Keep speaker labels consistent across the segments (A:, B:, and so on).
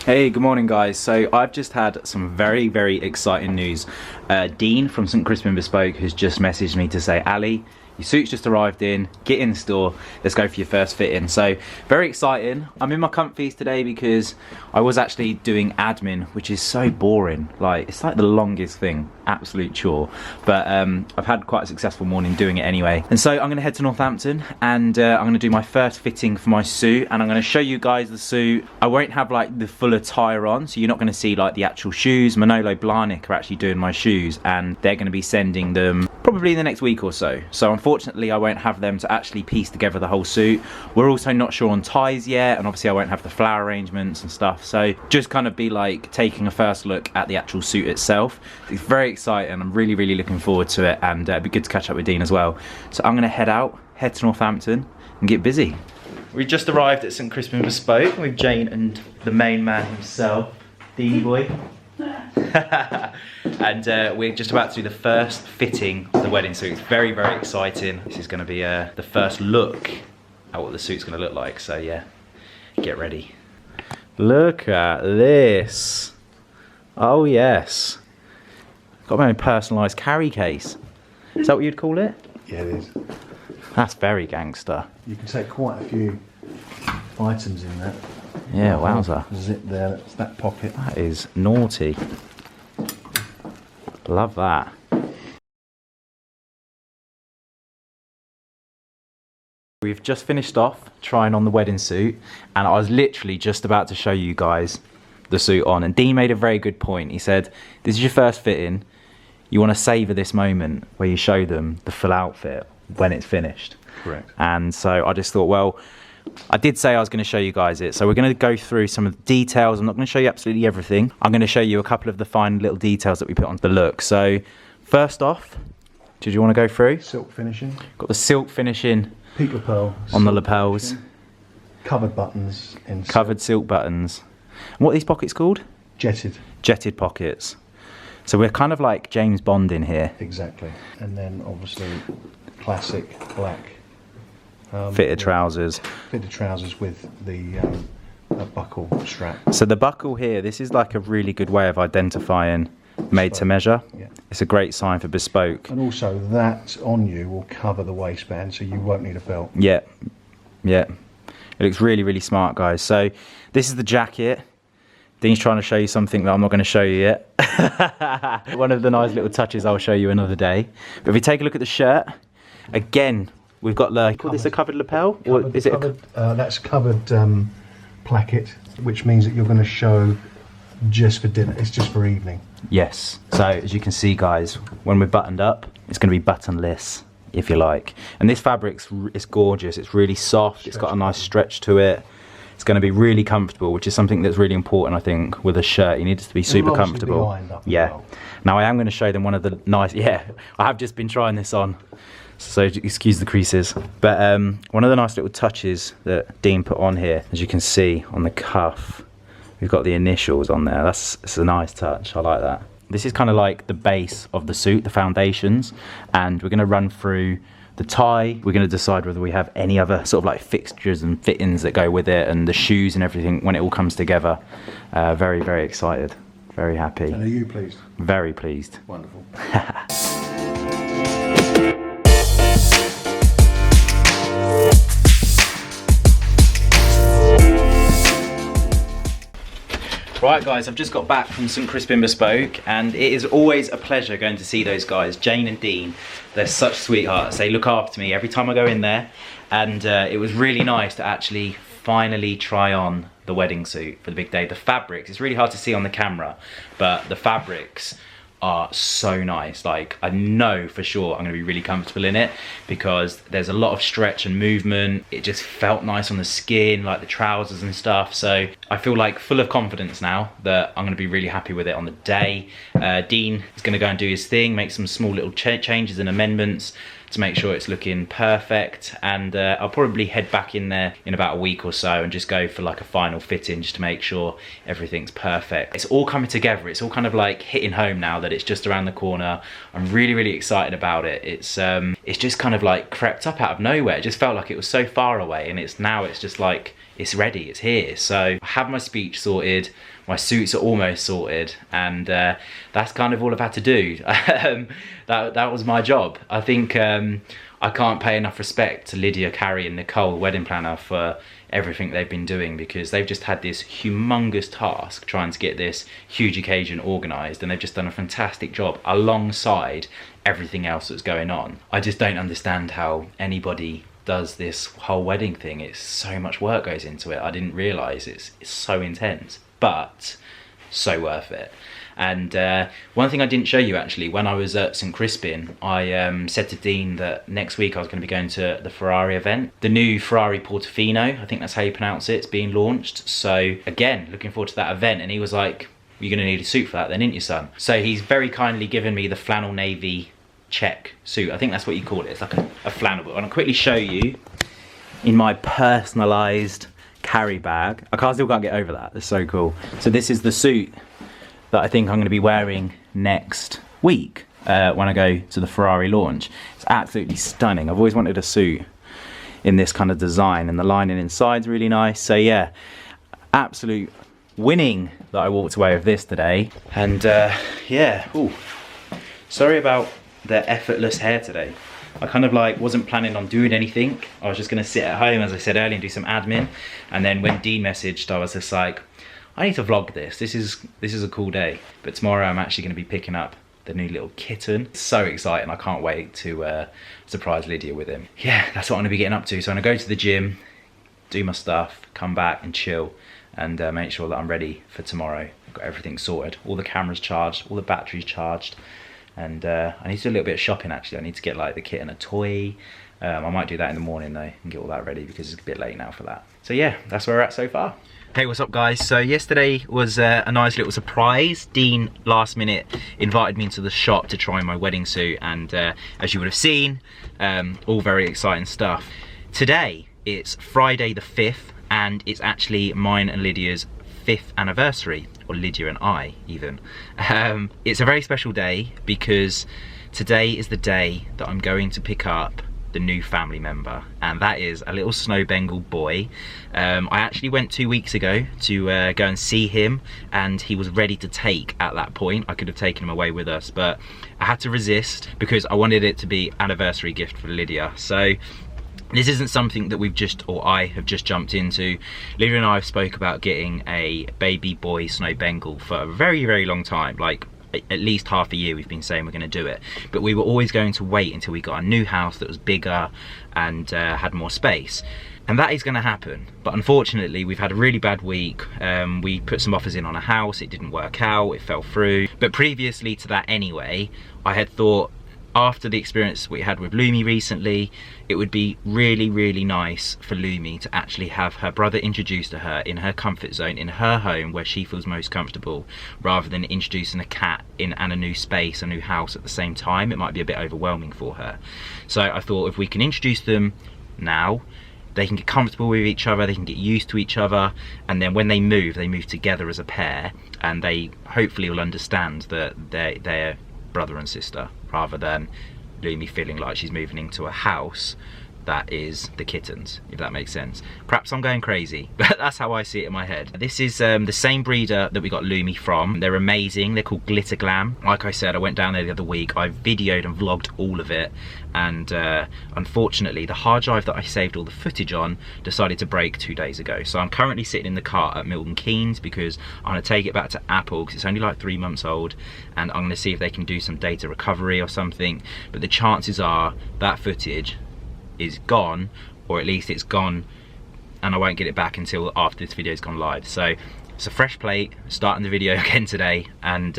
A: Hey, good morning guys. So I've just had some very exciting news. Dean from St Crispin Bespoke has just messaged me to say, Ali, your suit's just arrived in, get in the store, let's go for your first fitting. So very exciting. I'm in my comfies today because I was actually doing admin, which is so boring. Like, it's like the longest thing, absolute chore. But I've had quite a successful morning doing it anyway. And so I'm gonna head to Northampton and I'm gonna do my first fitting for my suit, and I'm gonna show you guys the suit. I won't have like the full attire on, so you're not gonna see like the actual shoes. Manolo Blahnik are actually doing my shoes and they're gonna be sending them probably in the next week or so. So unfortunately I won't have them to actually piece together the whole suit. We're also not sure on ties yet, and obviously I won't have the flower arrangements and stuff. So just kind of be like taking a first look at the actual suit itself. It's very exciting. I'm really looking forward to it, and it'd be good to catch up with Dean as well. So I'm gonna head to Northampton and get busy. We just arrived at St Crispin Bespoke with Jane and the main man himself, Deanie boy. And we're just about to do the first fitting of the wedding suit. It's very exciting. This is going to be the first look at what the suit's going to look like. So yeah, get ready. Look at this. Oh yes. Got my own personalised carry case. Is that what you'd call it?
B: Yeah, it is.
A: That's very gangster.
B: You can take quite a few items in that.
A: Yeah, wowza.
B: Zip there, that's that pocket.
A: That is naughty. Love that. We've just finished off trying on the wedding suit, and I was literally just about to show you guys the suit on, and Dean made a very good point. He said, this is your first fitting. You want to savour this moment where you show them the full outfit when it's finished.
B: Correct.
A: And so I just thought, well, I did say I was going to show you guys it, so we're going to go through some of the details. I'm not going to show you absolutely everything. I'm going to show you a couple of the fine little details that we put on the look. So first off, did you want to go through?
B: Silk finishing.
A: Got the silk finishing
B: Peak lapel.
A: on the lapels.
B: Finishing. Covered buttons. In
A: Covered silk buttons. And what are these pockets called?
B: Jetted.
A: Jetted pockets. So we're kind of like James Bond in here.
B: Exactly. And then obviously classic black.
A: Fitted trousers.
B: Fitted trousers with the buckle strap.
A: So the buckle here, this is like a really good way of identifying made to measure.
B: Yeah.
A: It's a great sign for bespoke.
B: And also that on you will cover the waistband, so you won't need a belt.
A: Yeah, yeah. It looks really smart, guys. So this is the jacket. Dean's trying to show you something that I'm not going to show you yet. One of the nice little touches I'll show you another day. But if we take a look at the shirt, again, we've got the, call this a covered lapel?
B: Covered,
A: or is it
B: covered, that's covered placket, which means that you're going to show just for dinner. It's just for evening.
A: Yes. So as you can see, guys, when we're buttoned up, it's going to be buttonless, if you like. And this fabric's it's gorgeous. It's really soft. It's got a nice stretch to it. It's going to be really comfortable, which is something that's really important, I think, with a shirt. You need it to be super comfortable. Yeah.
B: Well.
A: Now I am going to show them one of the nice. Yeah, I have just been trying this on, so excuse the creases. But one of the nice little touches that Dean put on here, as you can see on the cuff, we've got the initials on there. It's a nice touch. I like that. This is kind of like the base of the suit, the foundations, and we're going to run through the tie. We're going to decide whether we have any other sort of like fixtures and fittings that go with it, and the shoes and everything when it all comes together. Very excited, very happy.
B: And are you pleased?
A: Very pleased.
B: Wonderful.
A: Right guys, I've just got back from St Crispin Bespoke, and it is always a pleasure going to see those guys, Jane and Dean. They're such sweethearts. They look after me every time I go in there, and it was really nice to actually finally try on the wedding suit for the big day. The fabrics, it's really hard to see on the camera, but the fabrics are so nice. Like, I know for sure I'm going to be really comfortable in it because there's a lot of stretch and movement. It just felt nice on the skin, like the trousers and stuff. So I feel like full of confidence now that I'm going to be really happy with it on the day. Dean is going to go and do his thing, make some small little changes and amendments to make sure it's looking perfect, and I'll probably head back in there in about a week or so and just go for like a final fitting just to make sure everything's perfect. It's all coming together. It's all kind of like hitting home now that it's just around the corner. I'm really excited about it. It's just kind of like crept up out of nowhere. It just felt like it was so far away, and it's just like it's ready, it's here. So I have my speech sorted, my suits are almost sorted, and that's kind of all I've had to do. That was my job. I think I can't pay enough respect to Lydia, Carrie and Nicole, the wedding planner, for everything they've been doing, because they've just had this humongous task trying to get this huge occasion organised, and they've just done a fantastic job alongside everything else that's going on. I just don't understand how anybody does this whole wedding thing. It's so much work goes into it. I didn't realise it's so intense, but so worth it. And one thing I didn't show you actually, when I was at St Crispin, I said to Dean that next week I was going to be going to the Ferrari event. The new Ferrari Portofino, I think that's how you pronounce it, it's being launched. So again, looking forward to that event. And he was like, you're going to need a suit for that then, ain't you, son? So he's very kindly given me the flannel navy check suit. I think that's what you call it. It's like a flannel. But I'll quickly show you in my personalised carry bag. I still can't get over that. It's so cool. So this is the suit that I think I'm going to be wearing next week when I go to the Ferrari launch. It's absolutely stunning. I've always wanted a suit in this kind of design, and the lining inside's really nice. So yeah, absolute winning that I walked away with this today. And yeah, ooh, sorry about the effortless hair today. I kind of like wasn't planning on doing anything. I was just going to sit at home, as I said earlier, and do some admin. And then when Dean messaged, I was just like, I need to vlog this. This is a cool day. But tomorrow I'm actually going to be picking up the new little kitten. It's so exciting. I can't wait to surprise Lydia with him. Yeah, that's what I'm going to be getting up to. So I'm going to go to the gym, do my stuff, come back and chill, and make sure that I'm ready for tomorrow. I've got everything sorted. All the cameras charged, all the batteries charged. And I need to do a little bit of shopping actually. I need to get like the kitten a toy. I might do that in the morning though and get all that ready, because it's a bit late now for that. So yeah, that's where we're at so far. Hey, what's up guys? So yesterday was a nice little surprise. Dean last minute invited me into the shop to try my wedding suit, and as you would have seen, all very exciting stuff. Today it's Friday the 5th, and it's actually mine and Lydia's 5th anniversary, or Lydia and I even. It's a very special day because today is the day that I'm going to pick up the new family member, and that is a little snow Bengal boy. I actually went 2 weeks ago to go and see him, and he was ready to take at that point. I could have taken him away with us, but I had to resist because I wanted it to be anniversary gift for Lydia. So this isn't something that I have just jumped into. Lydia and I have spoke about getting a baby boy snow Bengal for a very, very long time. Like at least half a year we've been saying we're going to do it, but we were always going to wait until we got a new house that was bigger and had more space, and that is going to happen. But unfortunately we've had a really bad week. We put some offers in on a house, it didn't work out, it fell through. But previously to that anyway, I had thought, after the experience we had with Lumi recently, it would be really, really nice for Lumi to actually have her brother introduced to her in her comfort zone, in her home where she feels most comfortable, rather than introducing a cat in and a new space, a new house at the same time. It might be a bit overwhelming for her. So I thought if we can introduce them now, they can get comfortable with each other, they can get used to each other, and then when they move together as a pair, and they hopefully will understand that they're brother and sister, rather than Lumi feeling like she's moving into a house that is the kittens, if that makes sense. Perhaps I'm going crazy, but that's how I see it in my head. This is the same breeder that we got Lumi from. They're amazing, they're called Glitter Glam. Like I said, I went down there the other week, I videoed and vlogged all of it, and unfortunately the hard drive that I saved all the footage on decided to break 2 days ago. So I'm currently sitting in the car at Milton Keynes because I'm going to take it back to Apple, because it's only like 3 months old, and I'm going to see if they can do some data recovery or something. But the chances are that footage is gone, or at least it's gone and I won't get it back until after this video's gone live. So it's a fresh plate, starting the video again today, and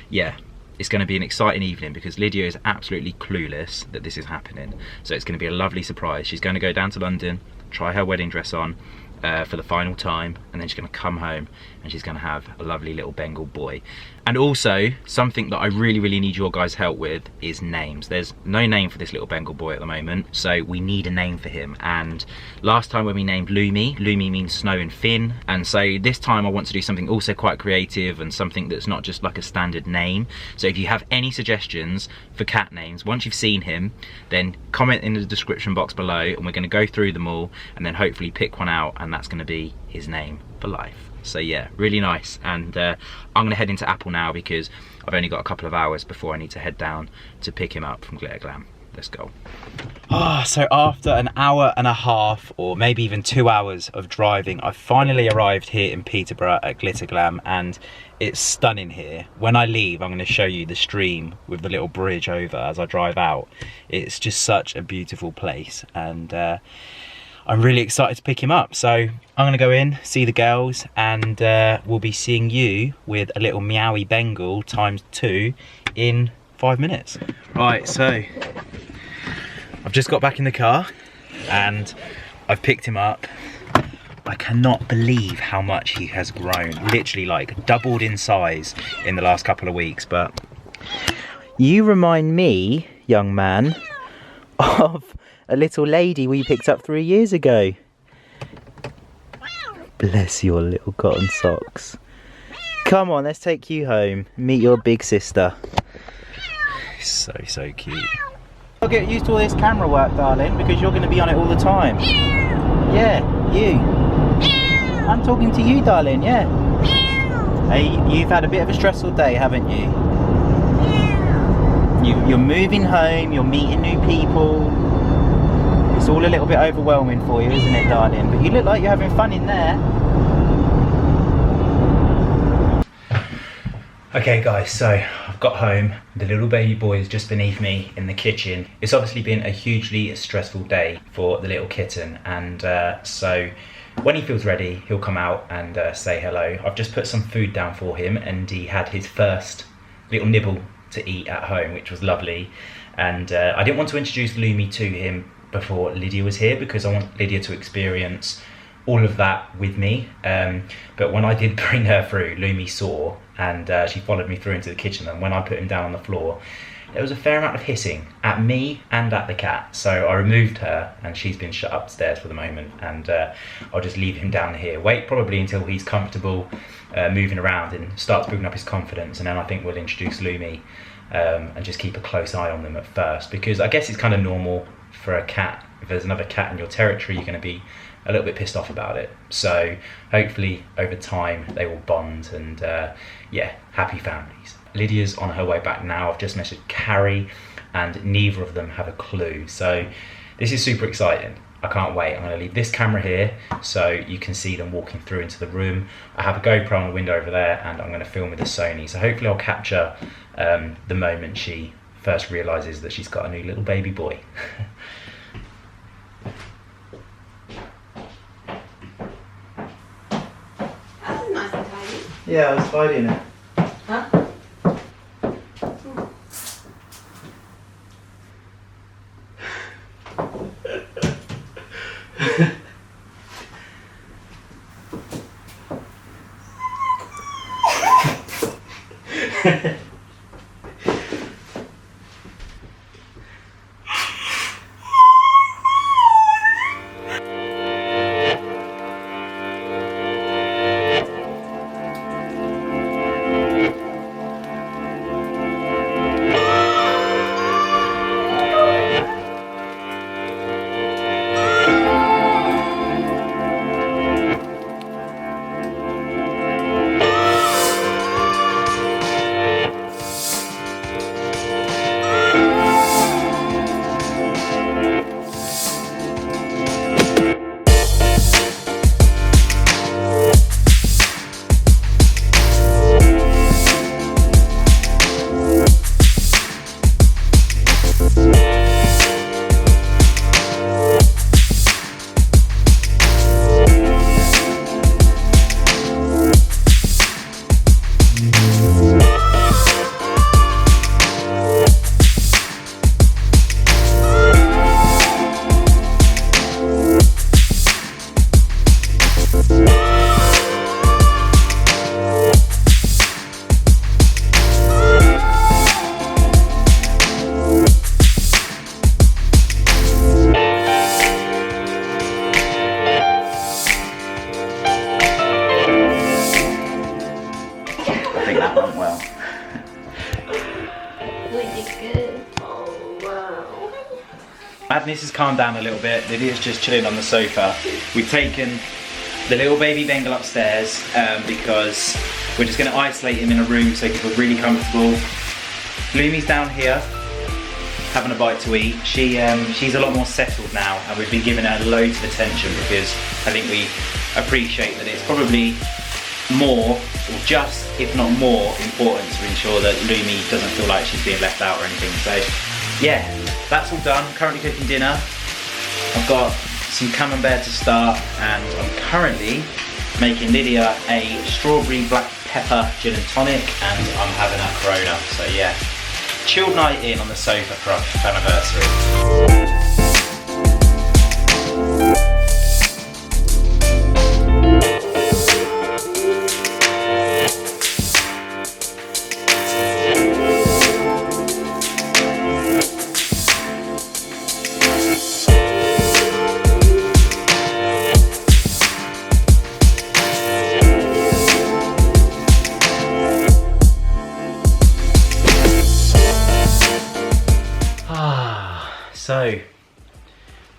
A: yeah, it's going to be an exciting evening because Lydia is absolutely clueless that this is happening. So it's going to be a lovely surprise. She's going to go down to London, try her wedding dress on for the final time, and then she's going to come home and she's going to have a lovely little Bengal boy. And also, something that I really need your guys' help with is names. There's no name for this little Bengal boy at the moment, so we need a name for him. And last time when we named Lumi means snow in Finn, and so this time I want to do something also quite creative and something that's not just like a standard name. So if you have any suggestions for cat names, once you've seen him, then comment in the description box below, and we're going to go through them all and then hopefully pick one out, and that's going to be his name for life. So yeah, really nice. And I'm going to head into Apple now because I've only got a couple of hours before I need to head down to pick him up from Glitter Glam. Let's go. So after an hour and a half, or maybe even 2 hours of driving, I finally arrived here in Peterborough at Glitter Glam, and it's stunning here. When I leave, I'm going to show you the stream with the little bridge over as I drive out. It's just such a beautiful place, and I'm really excited to pick him up. So I'm going to go in, see the girls, and we'll be seeing you with a little meowy Bengal ×2 in 5 minutes. Right, so I've just got back in the car and I've picked him up. I cannot believe how much he has grown. Literally like doubled in size in the last couple of weeks. But you remind me, young man, of a little lady we picked up 3 years ago. Bless your little cotton socks. Come on, let's take you home. Meet your big sister. So cute. I'll get used to all this camera work, darling, because you're going to be on it all the time. Yeah, you. I'm talking to you, darling, yeah. Hey, you've had a bit of a stressful day, haven't you? You're moving home, you're meeting new people. It's all a little bit overwhelming for you, isn't it, darling? But you look like you're having fun in there. Okay guys, so I've got home. The little baby boy is just beneath me in the kitchen. It's obviously been a hugely stressful day for the little kitten, and so when he feels ready, he'll come out and say hello. I've just put some food down for him, and he had his first little nibble to eat at home, which was lovely. And I didn't want to introduce Lumi to him before Lydia was here, because I want Lydia to experience all of that with me. But when I did bring her through, Lumi saw, and she followed me through into the kitchen, and when I put him down on the floor, there was a fair amount of hissing at me and at the cat. So I removed her, and she's been shut upstairs for the moment, and I'll just leave him down here, wait probably until he's comfortable moving around and starts building up his confidence, and then I think we'll introduce Lumi and just keep a close eye on them at first, because I guess it's kind of normal for a cat. If there's another cat in your territory, you're going to be a little bit pissed off about it. So hopefully over time they will bond, and yeah, happy families. Lydia's on her way back now. I've just messaged Carrie, and neither of them have a clue. So this is super exciting. I can't wait. I'm going to leave this camera here so you can see them walking through into the room. I have a GoPro on the window over there, and I'm going to film with the Sony. So hopefully I'll capture the moment she first realises that she's got a new little baby boy. Yeah, I was fighting it.
C: Huh?
A: think that went well.
C: We did good. Oh wow.
A: Madness has calmed down a little bit. Lydia's just chilling on the sofa. We've taken the little baby Bengal upstairs because we're just going to isolate him in a room so he can feel really comfortable. Lumi's down here having a bite to eat. She's a lot more settled now, and we've been giving her loads of attention because I think we appreciate that it's probably more, or just, if not more, important to ensure that Lumi doesn't feel like she's being left out or anything. So yeah, that's all done. Currently cooking dinner. I've got some camembert to start, and I'm currently making Lydia a strawberry black pepper gin and tonic, and I'm having a Corona. So yeah, chilled night in on the sofa for our 5th anniversary. So,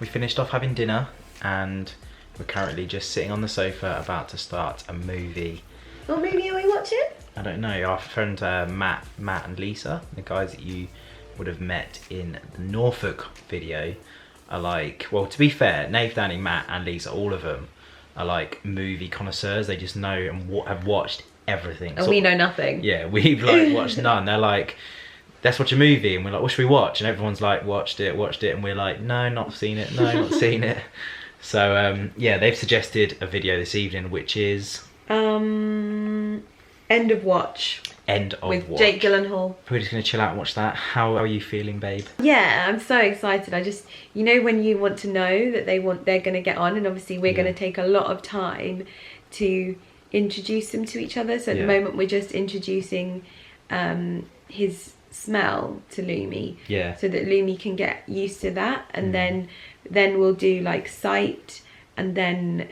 A: we finished off having dinner and we're currently just sitting on the sofa about to start a movie.
C: What movie are we watching?
A: I don't know, our friend Matt and Lisa, the guys that you would have met in the Norfolk video, are like, well, to be fair, Nave, Danny, Matt and Lisa, all of them are like movie connoisseurs. They just know and have watched everything.
C: And we know nothing.
A: Yeah, we've like watched none. They're like, let's watch a movie, and we're like, what should we watch? And everyone's like, watched it, and we're like, no, not seen it, no, not seen it. So yeah, they've suggested a video this evening, which is
C: End of Watch.
A: End of
C: with
A: Watch.
C: Jake Gyllenhaal.
A: We're just gonna chill out and watch that. How are you feeling, babe?
C: Yeah, I'm so excited. I just, you know, when you want to know that they're gonna get on, and obviously we're gonna take a lot of time to introduce them to each other. So at the moment we're just introducing his smell to Lumi, so that Lumi can get used to that, and then we'll do like sight, and then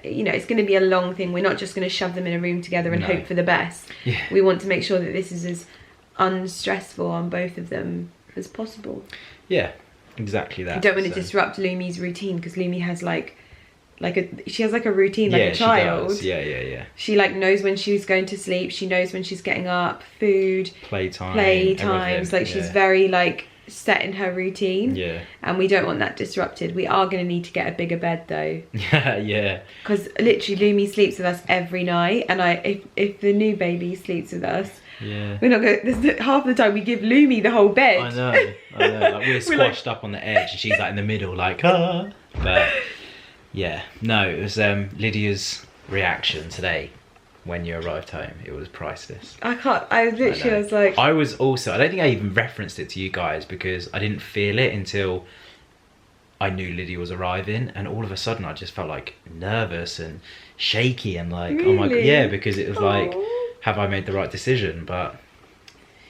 C: you know, it's going to be a long thing. We're not just going to shove them in a room together and hope for the best. We want to make sure that this is as unstressful on both of them as possible. Yeah, exactly that. I don't want to disrupt Lumi's routine, because Lumi has she has like a routine like a child.
A: She does.
C: She like knows when she's going to sleep, she knows when she's getting up, food, playtimes, like she's very like set in her routine. And we don't want that disrupted. We are going to need to get a bigger bed though. Because literally Lumi sleeps with us every night, and if the new baby sleeps with us, we're not going. Half the time we give Lumi the whole bed.
A: I know. Like we're squashed up on the edge, and she's like in the middle, like ah. But yeah, no, it was Lydia's reaction today when you arrived home. It was priceless.
C: I was like...
A: I was also, I don't think I even referenced it to you guys because I didn't feel it until I knew Lydia was arriving, and all of a sudden I just felt like nervous and shaky and like, oh my god, yeah, because it was like, have I made the right decision? But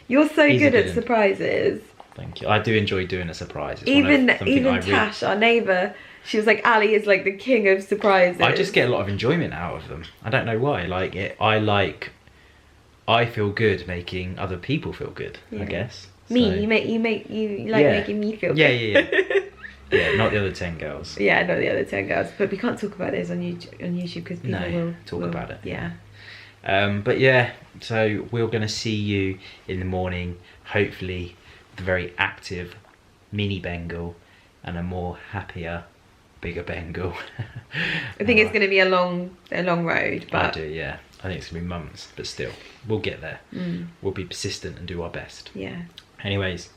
C: you're so good at surprises.
A: Thank you. I do enjoy doing a surprise. It's
C: even Tash, our neighbour, she was like, Ali is like the king of surprises.
A: I just get a lot of enjoyment out of them. I don't know why. I feel good making other people feel good, I guess.
C: You like making me feel good.
A: Yeah, not the other 10 girls.
C: Yeah, not the other 10 girls. But we can't talk about this on YouTube because people will
A: talk about it.
C: Yeah.
A: But yeah, so we're going to see you in the morning, hopefully with a very active mini Bengal and a more happier bigger Bengal.
C: I think it's going to be a long road, but
A: I do, yeah. I think it's going to be months, but still, we'll get there. We'll be persistent and do our best.
C: Yeah.
A: Anyways,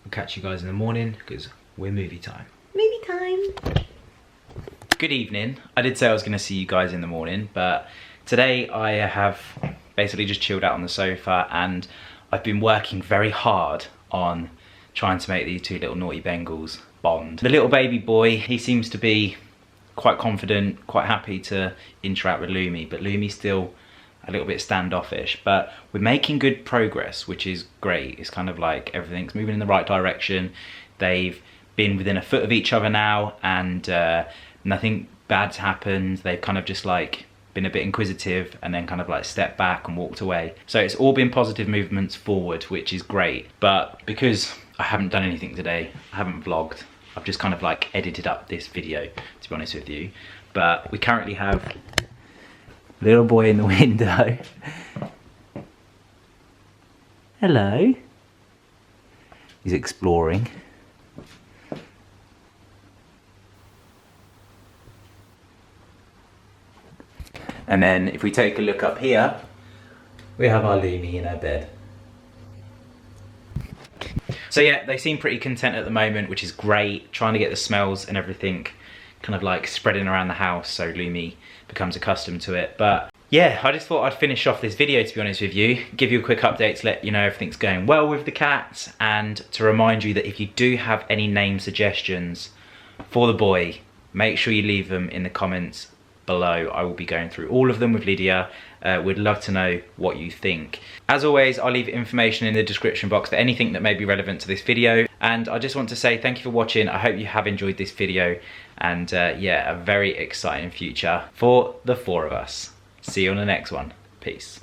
A: we'll catch you guys in the morning because we're movie time.
C: Movie time.
A: Good evening. I did say I was going to see you guys in the morning, but today I have basically just chilled out on the sofa, and I've been working very hard on trying to make these two little naughty Bengals bond. The little baby boy, he seems to be quite confident, quite happy to interact with Lumi, but Lumi's still a little bit standoffish. But we're making good progress, which is great. It's kind of like everything's moving in the right direction. They've been within a foot of each other now, and nothing bad's happened. They've kind of just like been a bit inquisitive and then kind of like stepped back and walked away. So it's all been positive movements forward, which is great. But because I haven't done anything today, I haven't vlogged, I've just kind of like edited up this video, to be honest with you. But we currently have little boy in the window. Hello. He's exploring. And then if we take a look up here, we have our Lumi in her bed. So yeah, they seem pretty content at the moment, which is great. Trying to get the smells and everything kind of like spreading around the house so Lumi becomes accustomed to it. But yeah, I just thought I'd finish off this video, to be honest with you. Give you a quick update to let you know everything's going well with the cats, and to remind you that if you do have any name suggestions for the boy, make sure you leave them in the comments below. I will be going through all of them with Lydia. We'd love to know what you think. As always, I'll leave information in the description box for anything that may be relevant to this video. And I just want to say thank you for watching. I hope you have enjoyed this video. And yeah, a very exciting future for the four of us. See you on the next one. Peace.